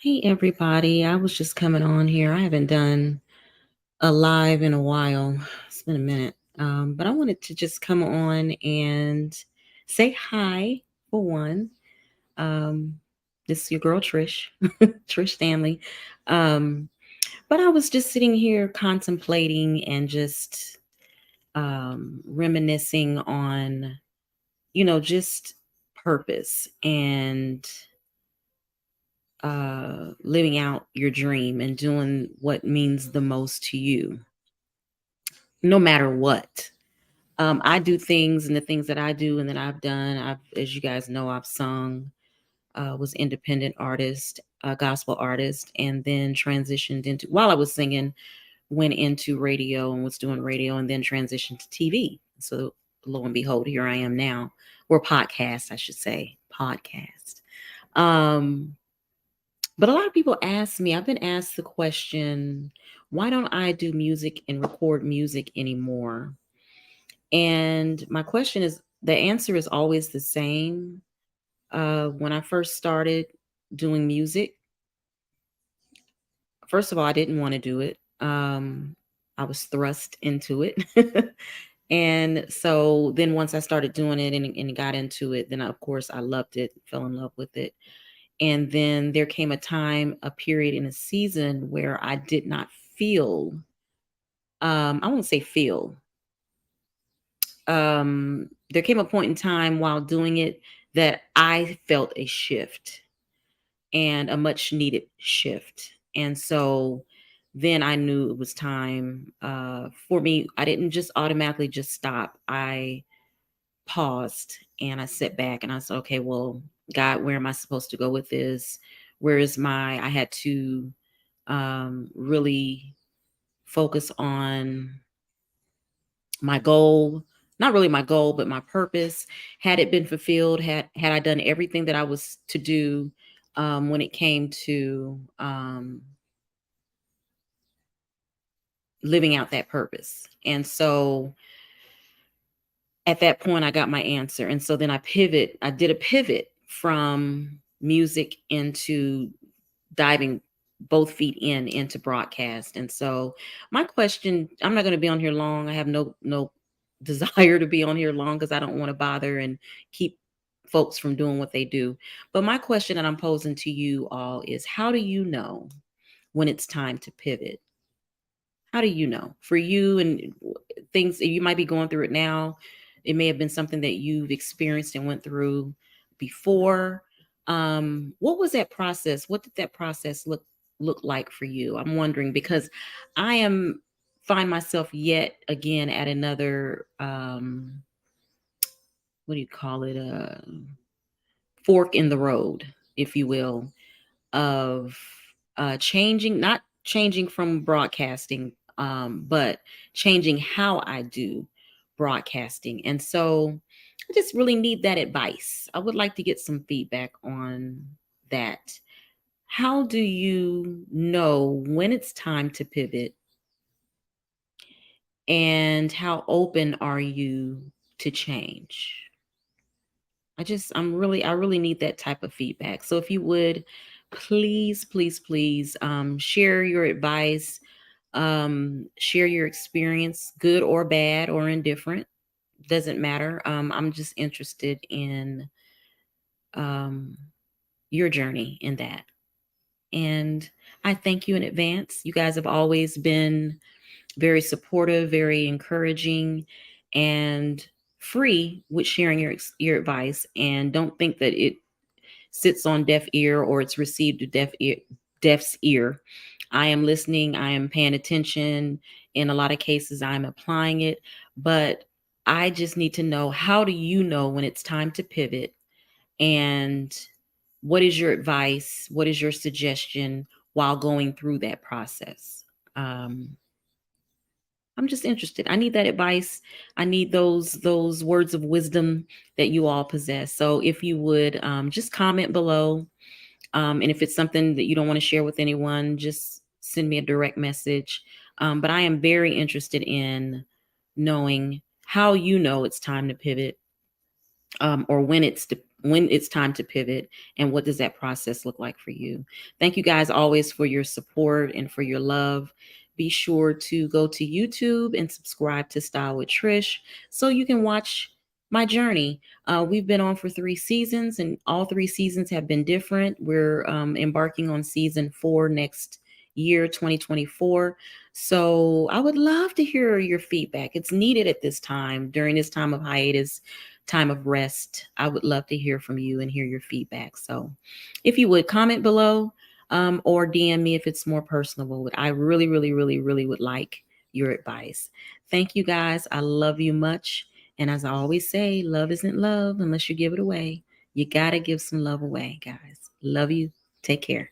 Hey everybody, I was just coming on here. I haven't done a live in a while. It's been a minute. But I wanted to just come on and say hi for one. Um, this is your girl Trish, Trish Stanley. Um, but I was just sitting here contemplating and just reminiscing on, just purpose and living out your dream and doing what means the most to you, no matter what. I do things, and the things that I do and that I've done, as you guys know, I've sung, was independent artist, gospel artist, and then transitioned into, while I was singing, went into radio and was doing radio and then transitioned to TV. So lo and behold, here I am now, or podcast, I should say, podcast. Um, But a lot of people ask me, I've been asked the question, why don't I do music and record music anymore? And my question is, the answer is always the same. When I first started doing music, first of all, I didn't want to do it. I was thrust into it. And so then once I started doing it and got into it, then of course I loved it, fell in love with it. And then there came a time, a period in a season where I did not feel, I won't say feel. There came a point in time while doing it that I felt a shift, and a much needed shift. And so then I knew it was time for me. I didn't just automatically just stop. I paused and I sat back and I said, okay, well, God, where am I supposed to go with this? Where is I had to really focus on my goal, not really my goal, but my purpose. Had it been fulfilled, had I done everything that I was to do when it came to living out that purpose. And so at that point, I got my answer. And so then I did a pivot from music into diving both feet into broadcast. And so my question, I'm not going to be on here long. I have no desire to be on here long because I don't want to bother and keep folks from doing what they do. But my question that I'm posing to you all is, how do you know when it's time to pivot? How do you know? For you, and things you might be going through it now, it may have been something that you've experienced and went through before. What was that process? What did that process look like for you? I'm wondering because I am find myself yet again at another what do you call it? Fork in the road, if you will, of changing, not changing from broadcasting, but changing how I do broadcasting. And so I just really need that advice. I would like to get some feedback on that. How do you know when it's time to pivot? And how open are you to change? I really need that type of feedback. So if you would, please, share your advice, share your experience, good or bad or indifferent, doesn't matter. I'm just interested in um, your journey in that. And I thank you in advance. You guys have always been very supportive, very encouraging, and free with sharing your advice. And don't think that it sits on deaf ear or it's received a deaf's ear. I am listening, I am paying attention. In a lot of cases, I'm applying it, but I just need to know, how do you know when it's time to pivot? And what is your advice? What is your suggestion while going through that process? Um, I'm just interested. I need that advice. I need those words of wisdom that you all possess. So if you would just comment below, and if it's something that you don't want to share with anyone, just send me a direct message. But I am very interested in knowing how you know it's time to pivot, or when when it's time to pivot, and what does that process look like for you. Thank you guys always for your support and for your love. Be sure to go to YouTube and subscribe to Style with Trish so you can watch my journey. We've been on for 3 seasons, and all 3 seasons have been different. We're embarking on season 4 next year, 2024. So I would love to hear your feedback. It's needed at this time, during this time of hiatus, time of rest. I would love to hear from you and hear your feedback. So if you would comment below, or DM me if it's more personable. I really, really, really, really would like your advice. Thank you guys. I love you much. And as I always say, love isn't love unless you give it away. You got to give some love away, guys. Love you. Take care.